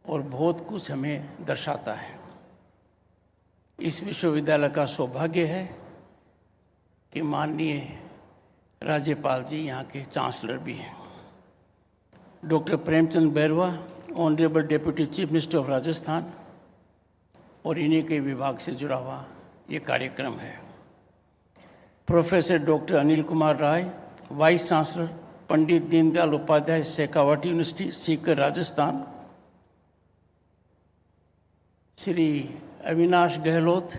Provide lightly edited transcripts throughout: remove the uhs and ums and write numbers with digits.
और बहुत कुछ हमें दर्शाता है। इस विश्वविद्यालय का सौभाग्य है कि माननीय राज्यपाल जी यहाँ के चांसलर भी हैं। Doctor Premchand Bairwa, honourable deputy chief minister of Rajasthan, और इन्हीं के विभाग से जुड़ा हुआ ये कार्यक्रम है। Professor doctor Anil Kumar Rai, vice chancellor, Pandit Deendayal Upadhyay Shekhawat university, Sikar, Rajasthan. Shri Avinash Gehlot,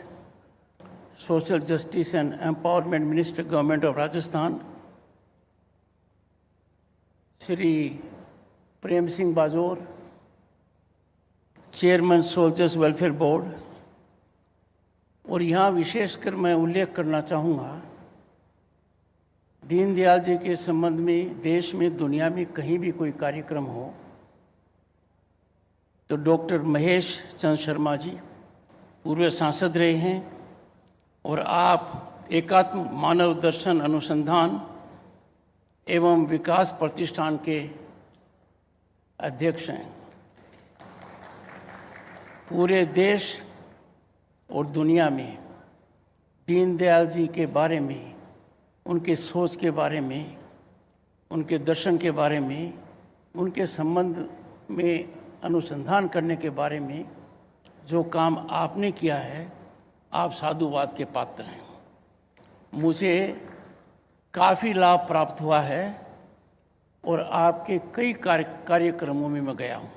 social justice and empowerment minister, government of Rajasthan. Shri Prem Singh Bajore, chairman soldiers welfare board. और यहाँ विशेषकर मैं उल्लेख करना चाहूँगा, दीनदयाल जी के संबंध में देश में, दुनिया में कहीं भी कोई कार्यक्रम हो तो डॉक्टर महेश चंद्र शर्मा जी पूर्व सांसद रहे हैं और आप एकात्म मानव दर्शन अनुसंधान एवं विकास प्रतिष्ठान के अध्यक्ष हैं। पूरे देश और दुनिया में दीनदयाल जी के बारे में, उनके सोच के बारे में, उनके दर्शन के बारे में, उनके संबंध में अनुसंधान करने के बारे में जो काम आपने किया है, आप साधुवाद के पात्र हैं। मुझे काफ़ी लाभ प्राप्त हुआ है और आपके कई कार्यक्रमों में मैं गया हूँ।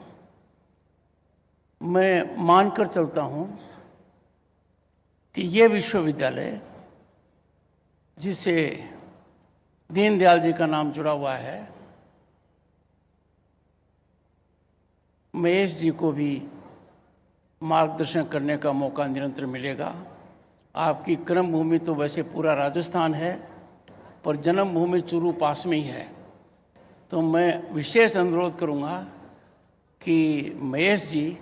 मैं मानकर चलता हूँ कि ये विश्वविद्यालय जिसे दीनदयाल जी का नाम जुड़ा हुआ है, महेश जी को भी मार्गदर्शन करने का मौका निरंतर मिलेगा। आपकी कर्मभूमि तो वैसे पूरा राजस्थान है, पर जन्मभूमि चूरू पास में ही है। तो मैं विशेष अनुरोध करूँगा कि महेश जी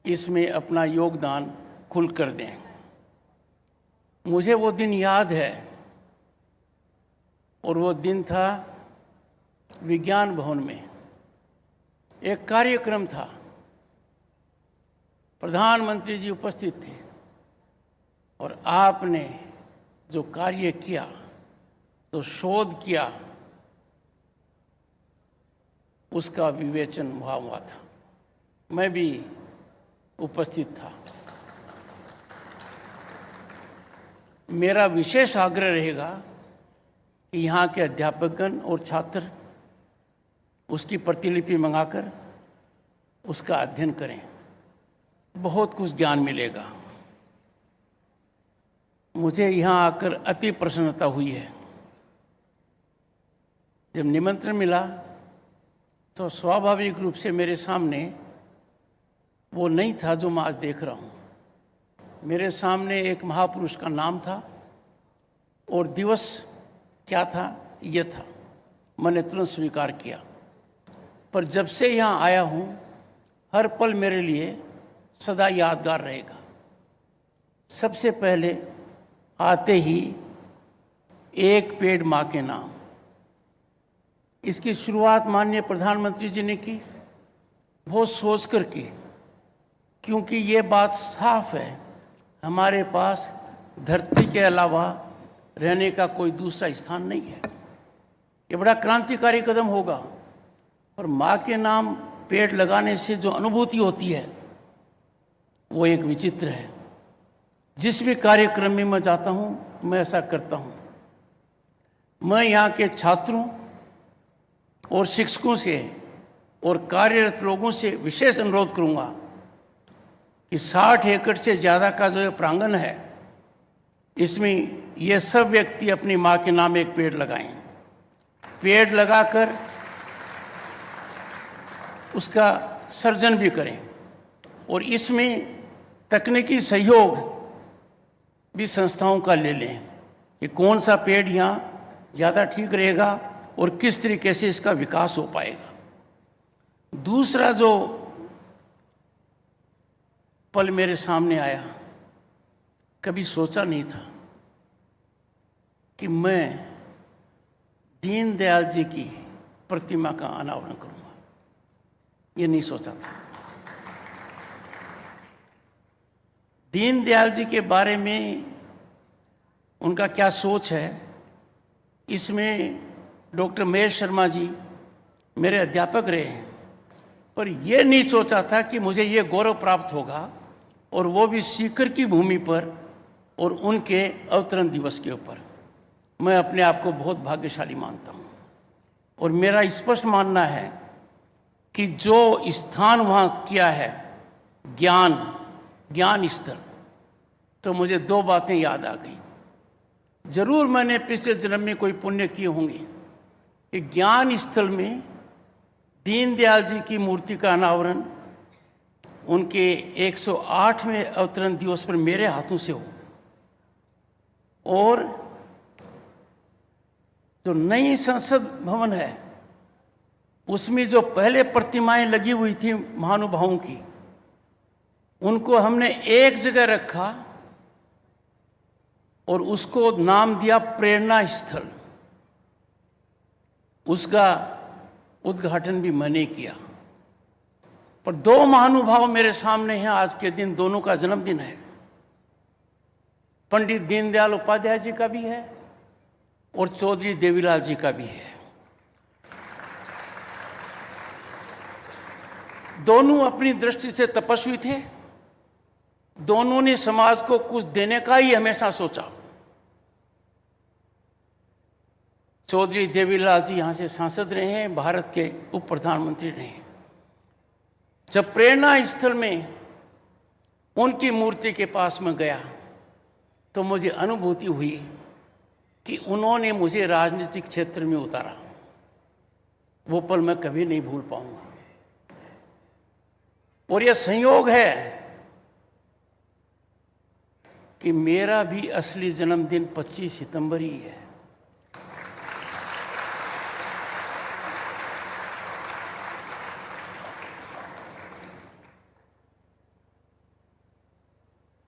इसमें अपना योगदान खुल कर दें। मुझे वो दिन याद है, और वो दिन था विज्ञान भवन में एक कार्यक्रम था। प्रधानमंत्री जी उपस्थित थे और आपने जो कार्य किया, तो शोध किया, उसका विवेचन हुआ था। मैं भी उपस्थित था। मेरा विशेष आग्रह रहेगा कि यहाँ के अध्यापकगण और छात्र उसकी प्रतिलिपि मंगाकर उसका अध्ययन करें। बहुत कुछ ज्ञान मिलेगा। मुझे यहाँ आकर अति प्रसन्नता हुई है। जब निमंत्रण मिला तो स्वाभाविक रूप से मेरे सामने वो नहीं था जो मैं आज देख रहा हूँ। मेरे सामने एक महापुरुष का नाम था और दिवस क्या था, ये था। मैंने तुरंत स्वीकार किया। पर जब से यहाँ आया हूँ, हर पल मेरे लिए सदा यादगार रहेगा। सबसे पहले आते ही एक पेड़ माँ के नाम, इसकी शुरुआत माननीय प्रधानमंत्री जी ने की, बहुत सोच कर की, क्योंकि ये बात साफ है, हमारे पास धरती के अलावा रहने का कोई दूसरा स्थान नहीं है। ये बड़ा क्रांतिकारी कदम होगा। और माँ के नाम पेड़ लगाने से जो अनुभूति होती है वो एक विचित्र है। जिस भी कार्यक्रम में मैं जाता हूँ, मैं ऐसा करता हूँ। मैं यहाँ के छात्रों और शिक्षकों से और कार्यरत लोगों से विशेष अनुरोध करूँगा कि 60 एकड़ से ज़्यादा का जो प्रांगण है, इसमें ये सब व्यक्ति अपनी माँ के नाम एक पेड़ लगाएं। पेड़ लगाकर उसका सर्जन भी करें और इसमें तकनीकी सहयोग भी संस्थाओं का ले लें कि कौन सा पेड़ यहाँ ज़्यादा ठीक रहेगा और किस तरीके से इसका विकास हो पाएगा। दूसरा जो पल मेरे सामने आया, कभी सोचा नहीं था कि मैं दीनदयाल जी की प्रतिमा का अनावरण करूंगा। ये नहीं सोचा था। दीनदयाल जी के बारे में उनका क्या सोच है, इसमें डॉक्टर महेश शर्मा जी मेरे अध्यापक रहे हैं, पर यह नहीं सोचा था कि मुझे ये गौरव प्राप्त होगा, और वो भी सीकर की भूमि पर और उनके अवतरण दिवस के ऊपर। मैं अपने आप को बहुत भाग्यशाली मानता हूँ, और मेरा स्पष्ट मानना है कि जो स्थान वहाँ किया है, ज्ञान स्तर, तो मुझे दो बातें याद आ गई। जरूर मैंने पिछले जन्म में कोई पुण्य किए होंगे कि ज्ञान स्थल में दीनदयाल जी की मूर्ति का अनावरण उनके 108वें अवतरण दिवस पर मेरे हाथों से हो, और जो नई संसद भवन है उसमें जो पहले प्रतिमाएं लगी हुई थी महानुभावों की, उनको हमने एक जगह रखा और उसको नाम दिया प्रेरणा स्थल। उसका उद्घाटन भी मैंने किया। पर दो महानुभाव मेरे सामने हैं आज के दिन, दोनों का जन्मदिन है। पंडित दीनदयाल उपाध्याय जी का भी है और चौधरी देवीलाल जी का भी है। दोनों अपनी दृष्टि से तपस्वी थे, दोनों ने समाज को कुछ देने का ही हमेशा सोचा। चौधरी देवीलाल जी यहां से सांसद रहे हैं, भारत के उप प्रधानमंत्री रहे हैं। जब प्रेरणा स्थल में उनकी मूर्ति के पास में गया तो मुझे अनुभूति हुई कि उन्होंने मुझे राजनीतिक क्षेत्र में उतारा। वो पल मैं कभी नहीं भूल पाऊंगा। और यह संयोग है कि मेरा भी असली जन्मदिन 25 सितंबर ही है।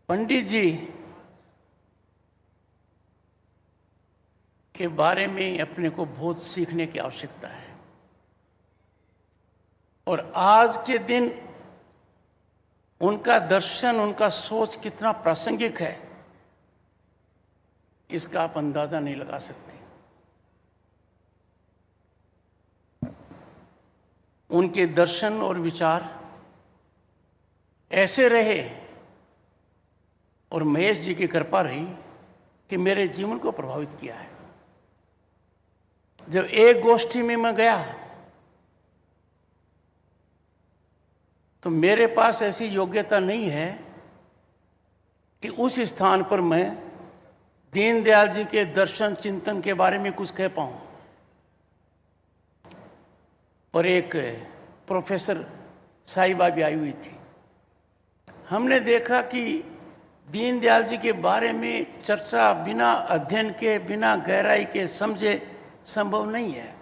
पंडित जी के बारे में अपने को बहुत सीखने की आवश्यकता है, और आज के दिन उनका दर्शन, उनका सोच कितना प्रासंगिक है, इसका आप अंदाजा नहीं लगा सकते। उनके दर्शन और विचार ऐसे रहे, और महेश जी की कृपा रही कि मेरे जीवन को प्रभावित किया है। जब एक गोष्ठी में मैं गया तो मेरे पास ऐसी योग्यता नहीं है कि उस स्थान पर मैं दीनदयाल जी के दर्शन चिंतन के बारे में कुछ कह पाऊं। और एक प्रोफेसर साहिबा भी आई हुई थी। हमने देखा कि दीनदयाल जी के बारे में चर्चा बिना अध्ययन के, बिना गहराई के समझे संभव नहीं है।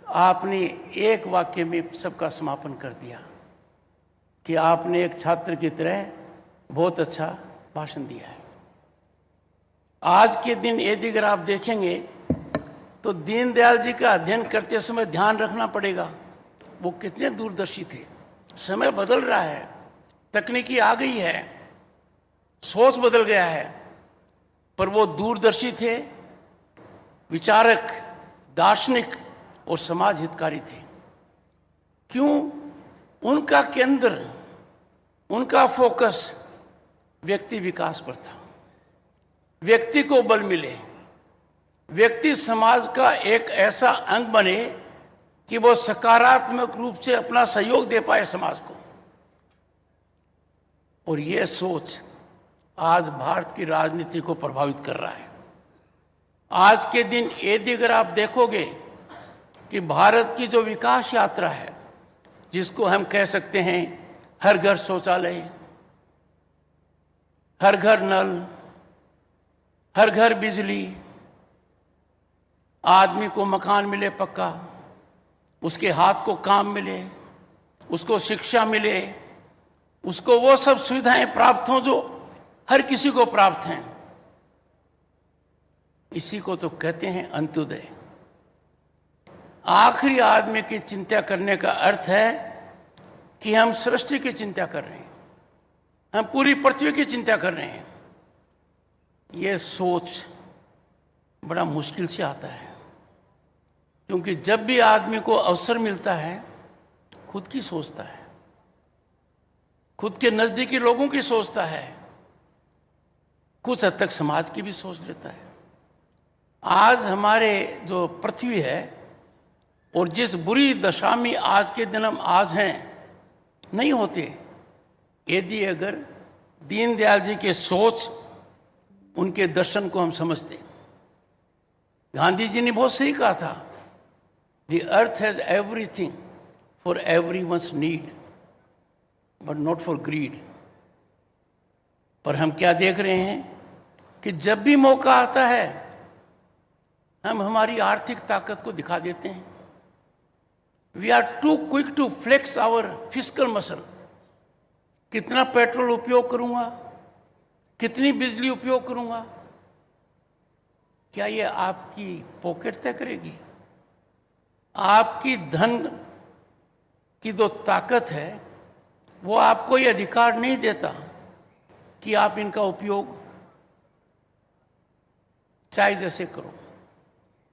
आपने एक वाक्य में सबका समापन कर दिया कि आपने एक छात्र की तरह बहुत अच्छा भाषण दिया है। आज के दिन यदि अगर आप देखेंगे तो दीनदयाल जी का अध्ययन करते समय ध्यान रखना पड़ेगा वो कितने दूरदर्शी थे। समय बदल रहा है, तकनीकी आ गई है, सोच बदल गया है, पर वो दूरदर्शी थे, विचारक, दार्शनिक और समाज हितकारी थे। क्यों? उनका केंद्र, उनका फोकस व्यक्ति विकास पर था। व्यक्ति को बल मिले, व्यक्ति समाज का एक ऐसा अंग बने कि वो सकारात्मक रूप से अपना सहयोग दे पाए समाज को। और ये सोच आज भारत की राजनीति को प्रभावित कर रहा है। आज के दिन यदि अगर आप देखोगे कि भारत की जो विकास यात्रा है, जिसको हम कह सकते हैं हर घर शौचालय, हर घर नल, हर घर बिजली, आदमी को मकान मिले पक्का, उसके हाथ को काम मिले, उसको शिक्षा मिले, उसको वो सब सुविधाएं प्राप्त हों जो हर किसी को प्राप्त हैं, इसी को तो कहते हैं अंत्योदय। आखिरी आदमी की चिंता करने का अर्थ है कि हम सृष्टि की चिंता कर रहे हैं, हम पूरी पृथ्वी की चिंता कर रहे हैं, ये सोच बड़ा मुश्किल से आता है। क्योंकि जब भी आदमी को अवसर मिलता है, खुद की सोचता है, खुद के नजदीकी लोगों की सोचता है, कुछ हद तक समाज की भी सोच लेता है। आज हमारे जो पृथ्वी है और जिस बुरी दशा में आज के दिन हम आज हैं, नहीं होते यदि अगर दीनदयाल जी के सोच, उनके दर्शन को हम समझते। गांधी जी ने बहुत सही कहा था, the earth has everything for everyone's need but not for greed. पर हम क्या देख रहे हैं कि जब भी मौका आता है हम हमारी आर्थिक ताकत को दिखा देते हैं। We are too quick to flex our fiscal muscle. कितना पेट्रोल उपयोग करूंगा, कितनी बिजली उपयोग करूंगा, क्या ये आपकी पॉकेट तय करेगी? आपकी धन की जो ताकत है वो आपको ये अधिकार नहीं देता कि आप इनका उपयोग चाहे जैसे करो।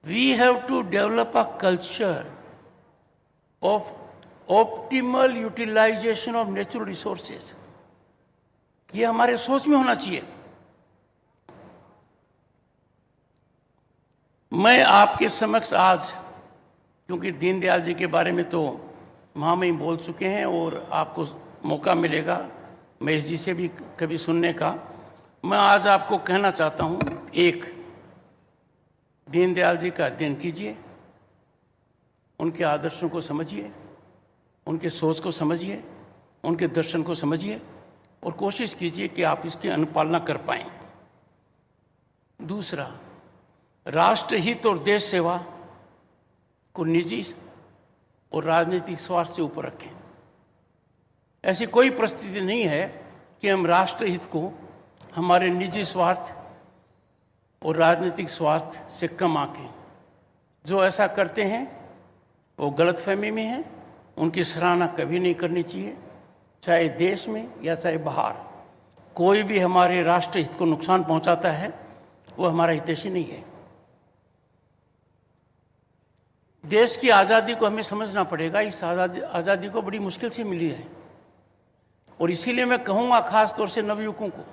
We have to develop a culture of optimal utilisation of natural resources. ये हमारे सोच में होना चाहिए। मैं आपके समक्ष आज, क्योंकि दीनदयाल जी के बारे में तो वहाँ में ही बोल चुके हैं और आपको मौका मिलेगा महेश जी से भी कभी सुनने का, मैं आज आपको कहना चाहता हूँ, एक, दीनदयाल जी का अध्ययन कीजिए, उनके आदर्शों को समझिए, उनके सोच को समझिए, उनके दर्शन को समझिए और कोशिश कीजिए कि आप इसकी अनुपालना कर पाएं। दूसरा, राष्ट्रहित और देश सेवा को निजी और राजनीतिक स्वार्थ से ऊपर रखें। ऐसी कोई परिस्थिति नहीं है कि हम राष्ट्रहित को हमारे निजी स्वार्थ और राजनीतिक स्वार्थ से कम आंकें। जो ऐसा करते हैं वो गलतफहमी में हैं, उनकी सराहना कभी नहीं करनी चाहिए, चाहे देश में या चाहे बाहर। कोई भी हमारे राष्ट्रहित को नुकसान पहुंचाता है वो हमारा हितैषी नहीं है। देश की आज़ादी को हमें समझना पड़ेगा। इस आज़ादी को बड़ी मुश्किल से मिली है और इसीलिए मैं कहूँगा खास तौर से नवयुवकों को,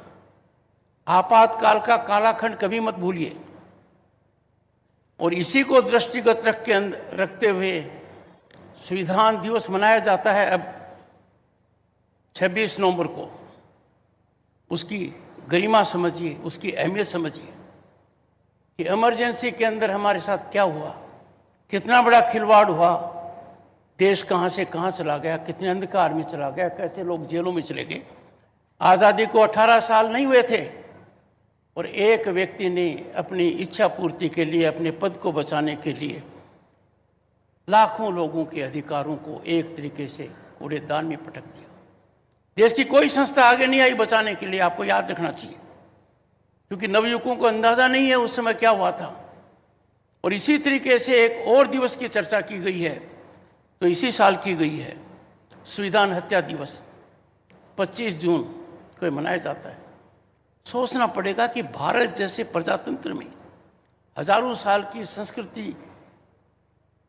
आपातकाल का कालाखंड कभी मत भूलिए। और इसी को दृष्टिगत रखते हुए संविधान दिवस मनाया जाता है अब 26 नवंबर को। उसकी गरिमा समझिए, उसकी अहमियत समझिए कि इमरजेंसी के अंदर हमारे साथ क्या हुआ, कितना बड़ा खिलवाड़ हुआ, देश कहाँ से कहाँ चला गया, कितने अंधकार में चला गया, कैसे लोग जेलों में चले गए। आज़ादी को 18 साल नहीं हुए थे और एक व्यक्ति ने अपनी इच्छा पूर्ति के लिए, अपने पद को बचाने के लिए लाखों लोगों के अधिकारों को एक तरीके से कूड़ेदान में पटक दिया। देश की कोई संस्था आगे नहीं आई बचाने के लिए, आपको याद रखना चाहिए, क्योंकि नवयुवकों को अंदाजा नहीं है उस समय क्या हुआ था। और इसी तरीके से एक और दिवस की चर्चा की गई है, तो इसी साल की गई है, संविधान हत्या दिवस 25 जून को मनाया जाता है। सोचना पड़ेगा कि भारत जैसे प्रजातंत्र में हजारों साल की संस्कृति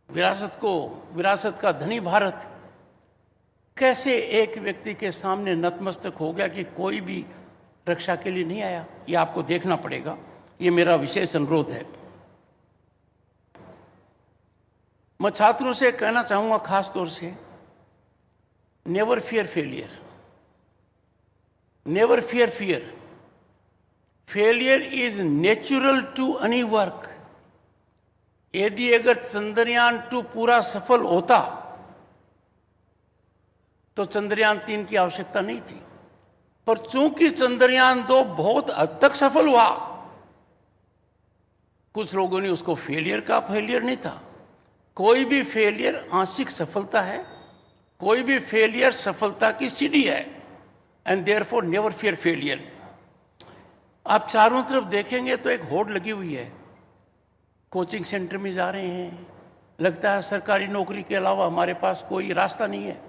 विरासत का धनी भारत कैसे एक व्यक्ति के सामने नतमस्तक हो गया कि कोई भी रक्षा के लिए नहीं आया। ये आपको देखना पड़ेगा। ये मेरा विशेष अनुरोध है। मैं छात्रों से कहना चाहूँगा खास तौर से, never fear failure, never fear fear. Failure is natural to any work. यदि अगर चंद्रयान 2 पूरा सफल होता तो चंद्रयान 3 की आवश्यकता नहीं थी। पर चूंकि चंद्रयान 2 बहुत हद तक सफल हुआ, कुछ लोगों ने उसको फेलियर का, फेलियर नहीं था। कोई भी फेलियर आंशिक सफलता है, कोई भी फेलियर सफलता की सीढ़ी है। And therefore never fear failure. आप चारों तरफ देखेंगे तो एक होड़ लगी हुई है। कोचिंग सेंटर में जा रहे हैं, लगता है सरकारी नौकरी के अलावा हमारे पास कोई रास्ता नहीं है।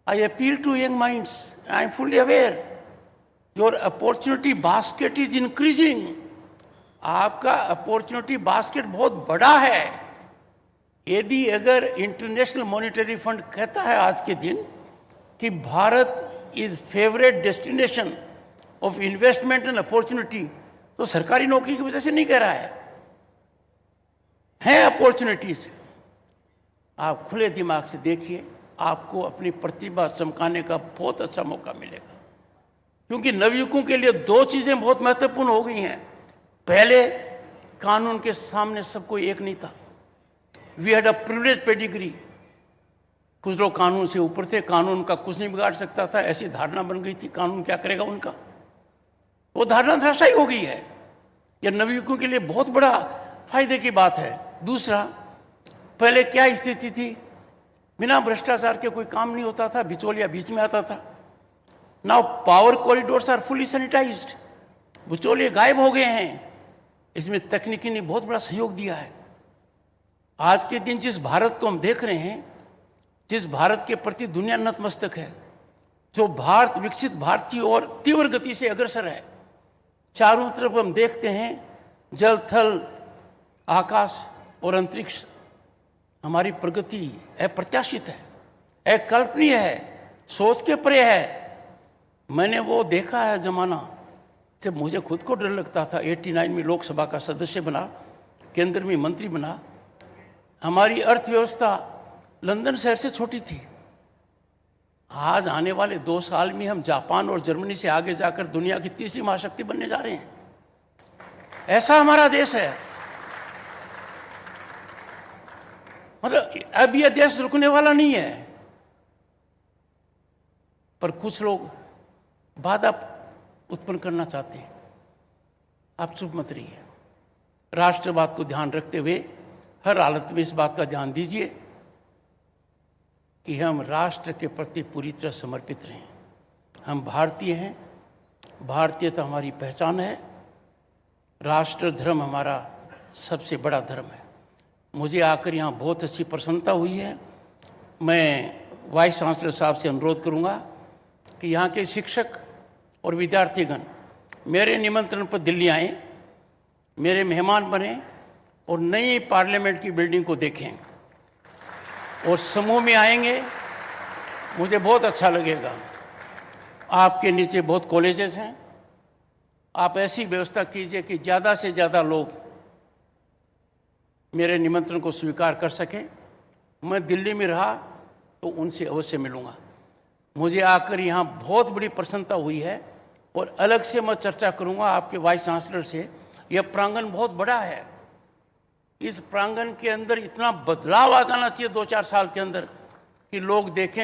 I appeal to young minds. I am fully aware. Your opportunity basket is increasing. आपका अपॉर्चुनिटी बास्केट बहुत बड़ा है। यदि अगर इंटरनेशनल मॉनेटरी फंड कहता है आज के दिन कि Bharat is favourite destination of investment and opportunity, तो सरकारी नौकरी की वजह से नहीं कह रहा है अपॉर्चुनिटीज। आप खुले दिमाग से देखिए, आपको अपनी प्रतिभा चमकाने का बहुत अच्छा मौका मिलेगा। क्योंकि नवयुवकों के लिए दो चीजें बहुत महत्वपूर्ण हो गई हैं। पहले, कानून के सामने सब कोई एक नहीं था। We had a privilege pedigree. कुछ लोग कानून से ऊपर थे, कानून का कुछ नहीं बिगाड़ सकता था, ऐसी धारणा बन गई थी। कानून क्या करेगा उनका, वो धारणा धराशायी हो गई है। यह नवयुवकों के लिए बहुत बड़ा फायदे की बात है। दूसरा, पहले क्या स्थिति थी, बिना भ्रष्टाचार के कोई काम नहीं होता था, बिचौलिया बीच में आता था। Now power corridors are fully sanitised, बिचौलिए गायब हो गए हैं। इसमें तकनीकी ने बहुत बड़ा सहयोग दिया है। आज के दिन जिस भारत को हम देख रहे हैं, जिस भारत के प्रति दुनिया नतमस्तक है, जो भारत विकसित भारत की ओर तीव्र गति से अग्रसर है, चारों तरफ हम देखते हैं जल थल आकाश और अंतरिक्ष, हमारी प्रगति अप्रत्याशित है, अकल्पनीय है, सोच के परे है। मैंने वो देखा है जमाना जब मुझे खुद को डर लगता था। 89 में लोकसभा का सदस्य बना, केंद्र में मंत्री बना। हमारी अर्थव्यवस्था लंदन शहर से छोटी थी। आज आने वाले 2 साल में हम जापान और जर्मनी से आगे जाकर दुनिया की तीसरी महाशक्ति बनने जा रहे हैं। ऐसा हमारा देश है। मतलब अब यह देश रुकने वाला नहीं है। पर कुछ लोग बाधा उत्पन्न करना चाहते हैं। आप चुप मत रहिए। राष्ट्रवाद को ध्यान रखते हुए हर हालत में इस बात का ध्यान दीजिए कि हम राष्ट्र के प्रति पूरी तरह समर्पित रहें। हम भारतीय हैं, भारतीयता हमारी पहचान है, राष्ट्र धर्म हमारा सबसे बड़ा धर्म है। मुझे आकर यहाँ बहुत अच्छी प्रसन्नता हुई है। मैं वाइस चांसलर साहब से अनुरोध करूँगा कि यहाँ के शिक्षक और विद्यार्थीगण मेरे निमंत्रण पर दिल्ली आएँ, मेरे मेहमान बने और नई पार्लियामेंट की बिल्डिंग को देखें और समूह में आएंगे। मुझे बहुत अच्छा लगेगा। आपके नीचे बहुत कॉलेजेस हैं। आप ऐसी व्यवस्था कीजिए कि ज़्यादा से ज़्यादा लोग मेरे निमंत्रण को स्वीकार कर सकें। मैं दिल्ली में रहा तो उनसे अवश्य मिलूँगा। मुझे आकर यहाँ बहुत बड़ी प्रसन्नता हुई है और अलग से मैं चर्चा करूँगा आपके वाइस चांसलर से। यह प्रांगण बहुत बड़ा है। इस प्रांगण के अंदर इतना बदलाव आ जाना चाहिए 2-4 साल के अंदर कि लोग देखें